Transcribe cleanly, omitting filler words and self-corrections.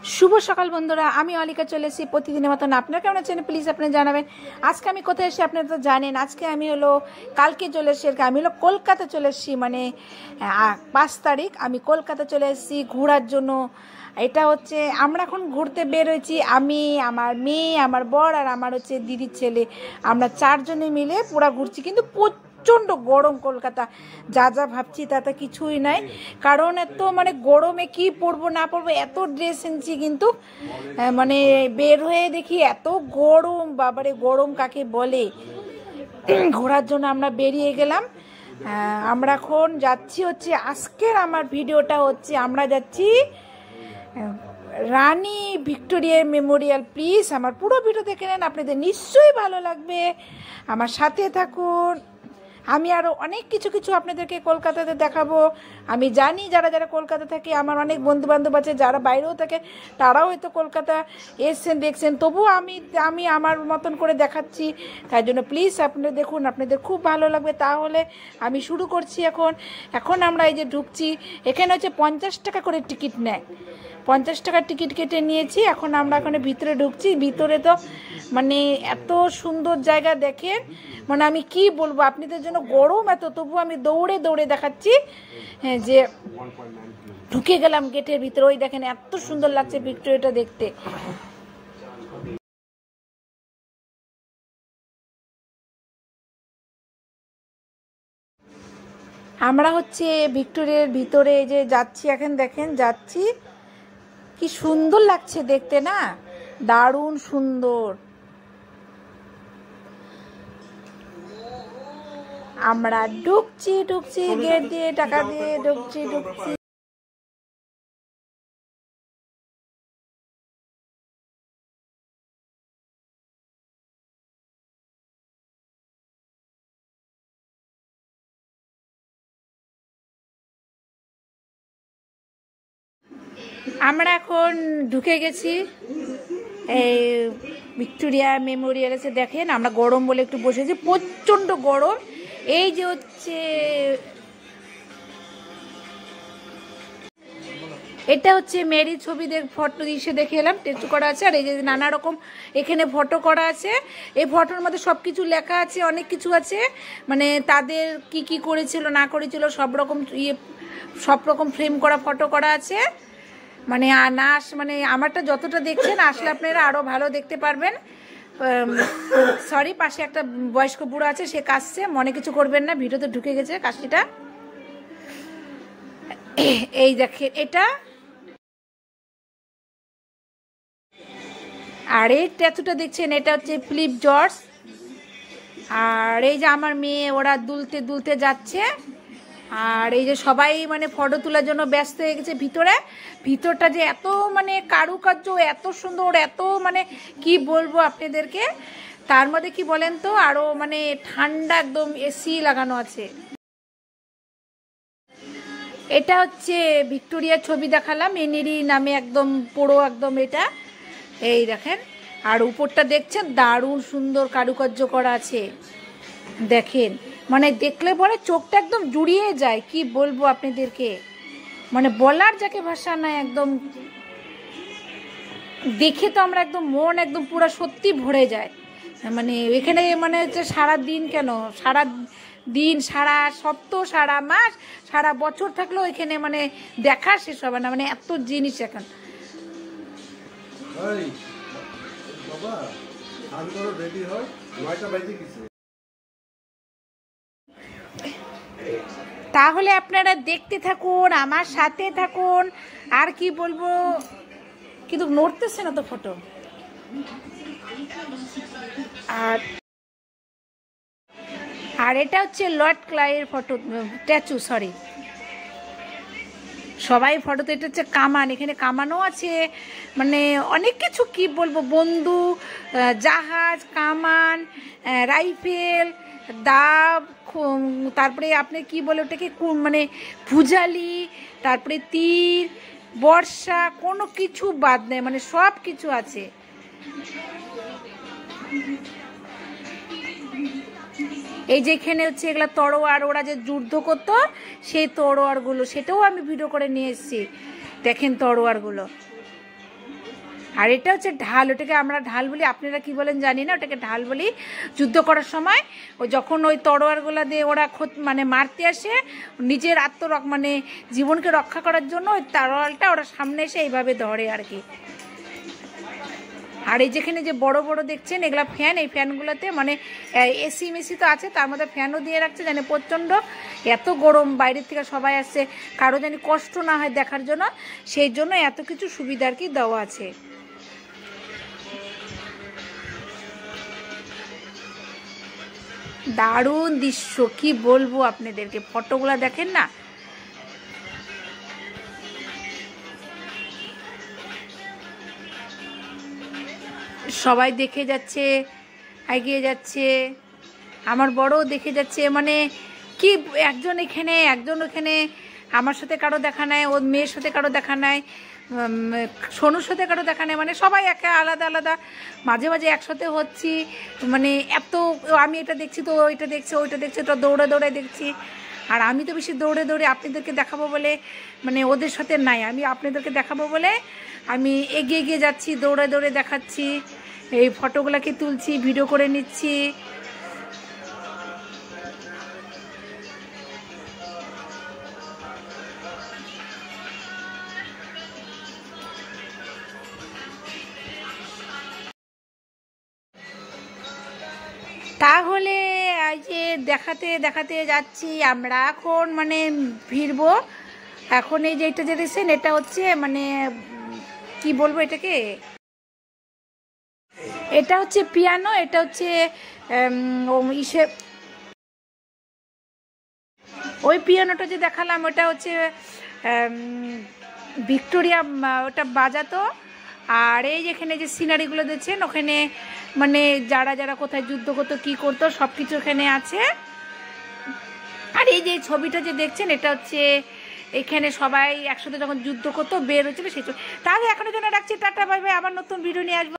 শুভ সকাল বন্ধুরা, আমি অলিকা চলে এসেছি প্রতিদিনের মতন। আপনারা কেমন আছেন প্লিজ আপনি জানাবেন। আজকে আমি কোথায় এসেছি আপনারা তো জানেন। আজকে আমি কালকে চলে এসেছি, আমি কলকাতা চলে এসেছি, মানে 5 তারিখ আমি কলকাতা চলে এসেছি ঘোরার জন্য। এটা হচ্ছে আমরা এখন ঘুরতে বের হয়েছি, আমি, আমার মেয়ে, আমার বর আর আমার দিদির ছেলে। আমরা 4 জনে মিলে পুরা ঘুরছি, কিন্তু প্রচণ্ড গরম কলকাতা। যা যা ভাবছি তাতে কিছুই নাই, কারণ এত মানে গরমে কি পরবো না পরবো এত ড্রেস এনেছি, কিন্তু মানে বের হয়ে দেখি এত গরম, বাবারে গরম কাকে বলে। ঘোরার জন্য আমরা বেরিয়ে গেলাম। আমরা এখন যাচ্ছি আজকের আমার ভিডিওটা আমরা যাচ্ছি রানী ভিক্টোরিয়া মেমোরিয়াল। প্লিজ আমার পুরো ভিডিও দেখে নেন, আপনাদের নিশ্চয়ই ভালো লাগবে, আমার সাথে থাকুন। আমি আরও অনেক কিছু আপনাদেরকে কলকাতাতে দেখাবো। আমি জানি যারা যারা কলকাতা থাকে, আমার অনেক বন্ধুবান্ধব আছে যারা বাইরেও থাকে, তারাও হয়তো কলকাতা এসছেন দেখছেন, তবুও আমি আমার মতন করে দেখাচ্ছি। তাই জন্য প্লিজ আপনারা দেখুন, আপনাদের খুব ভালো লাগবে। তাহলে আমি শুরু করছি। এখন আমরা এই যে ঢুকছি, এখানে 50 টাকা করে টিকিট নেয়। 50 টাকার টিকিট কেটে নিয়েছি। এখন আমরা ভিতরে ঢুকছি। ভিতরে তো মানে এত সুন্দর জায়গা দেখেন, মানে আমি কি বলবো আপনাদের জন্য, গরম এত, তবু আমি দৌড়ে দৌড়ে দেখাচ্ছি। হ্যাঁ, যে ঢুকে গেলাম গেটের ভিতরে। ওই দেখেন এত সুন্দর লাগছে ভিক্টোরিয়াটা দেখতে। আমরা ভিক্টোরিয়ার ভিতরে এই যে যাচ্ছি, এখন দেখেন যাচ্ছি, কি সুন্দর লাগছে দেখতে না, দারুণ সুন্দর। আমরা ঢুকছি গেট দিয়ে, টাকা দিয়ে ঢুকছি। আমরা এখন ঢুকে গেছি এই ভিক্টোরিয়া মেমোরিয়াল। দেখেন আমরা গরম বলে একটু বসেছি, প্রচণ্ড গরম। এই যে এটা মেরি ছবি ফটো এসে দেখে এলাম, টেস্ট করা আছে। আর এই যে নানা রকম এখানে ফটো করা আছে। এই ফটোর মধ্যে সব কিছু লেখা আছে, অনেক কিছু আছে, মানে তাদের কি করেছিল না করেছিল সব রকম ফ্রেম করা ফটো করা আছে। মানে মানে আমারটা যতটা দেখছেন, আসলে আপনারা আরও ভালো দেখতে পারবেন। সরি, পাশে একটা বয়স্ক বুড়ো আছে, সে কাশছে, মনে কিছু করবেন না, ভিডিওতে ঢুকে গেছে কাশিটা। এই দেখেন এটা, আর এই ট্যাটুটা দেখছেন, এটা ফিলিপ জর্জ। আর এই যে আমার মেয়ে, ওরা দুলতে যাচ্ছে। আর এই যে সবাই মানে ফটো তোলার জন্য ব্যস্ত হয়ে গেছে। ভিতরটা যে এত মানে কারুকার্য, এত সুন্দর, এত মানে কি বলবো আপনাদেরকে। তার মধ্যে কি বলেন তো, আরো মানে ঠান্ডা, একদম এসি লাগানো আছে। এটা ভিক্টোরিয়ার ছবি দেখালাম, এনেরি নামে, একদম পুরো একদম এটা। এই দেখেন, আর উপরটা দেখছেন দারুণ সুন্দর কারুকার্য করা আছে। দেখেন, মানে দেখলে পরে চোখটা একদম জুড়িয়ে যায়, কি বলবো আপনাদেরকে, মানে বলার যাকে ভাষা নাই। একদম দেখে তো আমরা একদম মন একদম পুরো সত্যি ভরে যায়। মানে এখানে মানে সারা দিন কেন, সারা দিন, সারা সপ্তাহ, সারা মাস, সারা বছর থাকলেও এখানে মানে দেখা শেষ হবে না, মানে এত জিনিস এখন। তাহলে আপনারা দেখতে থাকুন, আমার সাথে থাকুন। আর কি বলবো, কিন্তু নড়তেছে না তো ফটো। আর এটা লর্ড ক্লাইয়ের ফটো, স্ট্যাচু, সরি। সবাই ফটোতে, এটা কামান, এখানে কামানও আছে, মানে অনেক কিছু, কি বলবো, বন্দুক, জাহাজ, কামান, রাইফেল, দাব, তারপরে আপনি কি বলে ওটাকে, মানে ভুজালি, তারপরে তীর, বর্ষা, কোনো কিছু বাদ নেই, মানে সব কিছু আছে। এই যেখানে এগুলা তরোয়ার, ওরা যে যুদ্ধ করতো, সেই তরোয়ারগুলো, সেটাও আমি ভিডিও করে নিয়ে এসেছি। দেখেন তরোয়ারগুলো। আর এটা হচ্ছে ঢাল, ওটাকে আমরা ঢাল বলি, আপনারা কি বলেন জানি না, ওটাকে ঢাল বলি। যুদ্ধ করার সময় ও যখন ওই তরোয়ারগুলো দিয়ে ওরা মানে মারতে আসে, নিজের মানে জীবনকে রক্ষা করার জন্য ওই তরোয়ালটা ওরা সামনে এসে এইভাবে ধরে আর কি। আর এই যেখানে যে বড় বড় দেখছেন এগুলা ফ্যান, এই ফ্যানগুলোতে মানে এসি মেসি তো আছে, তার মধ্যে ফ্যানও দিয়ে রাখছে, জানে প্রচণ্ড এত গরম, বাইরের থেকে সবাই আসছে, কারো জানি কষ্ট না হয় দেখার জন্য, সেই জন্য এত কিছু সুবিধা আর কি দেওয়া আছে। দারুণ দৃশ্য, কি বলবো আপনাদেরকে, ফটোগুলো দেখেন না। সবাই দেখে যাচ্ছে, এগিয়ে যাচ্ছে, আমার বড়ও দেখে যাচ্ছে, মানে কি একজন এখানে একজন ওখানে, আমার সাথে কারো দেখা নাই, ওর মেয়ের সাথে কারো দেখা নাই, সোনুর সাথে কারো দেখা নেই, মানে সবাই একা আলাদা আলাদা, মাঝে মাঝে একসাথে হচ্ছি, মানে এত আমি এটা দেখছি তো ওইটা দেখছি, ওইটা দেখছি তো দৌড়ে দৌড়ে দেখছি। আর আমি তো বেশি দৌড়ে দৌড়ে আপনাদেরকে দেখাবো বলে, মানে ওদের সাথে নাই, আমি আপনাদেরকে দেখাবো বলে আমি এগিয়ে এগিয়ে যাচ্ছি, দৌড়ে দৌড়ে দেখাচ্ছি, এই ফটোগুলোকে তুলছি, ভিডিও করে নিচ্ছি। তাহলে এই যে দেখাতে দেখাতে যাচ্ছি আমরা, এখন মানে ফিরবো। এখন এই যে এটা যে দেখছেন, এটা হচ্ছে মানে কি বলবো এটাকে, এটা হচ্ছে পিয়ানো, এটা হচ্ছে ইসে, ওই পিয়ানোটা যে দেখালাম ওটা হচ্ছে ভিক্টোরিয়া, ওটা বাজাতো। আর এই যেখানে যে সিনারিগুলো দেখছেন, ওখানে মানে যারা যারা কোথায় যুদ্ধ করতো, কী করতো, সব কিছু এখানে আছে। আর এই যে ছবিটা যে দেখছেন, এটা হচ্ছে এখানে সবাই একসাথে যখন যুদ্ধ করতো বের হয়েছিল সেই ছবি। তাহলে এখনের জন্য রাখছি, টাটা বাই বাই, আবার নতুন ভিডিও নিয়ে আসবো।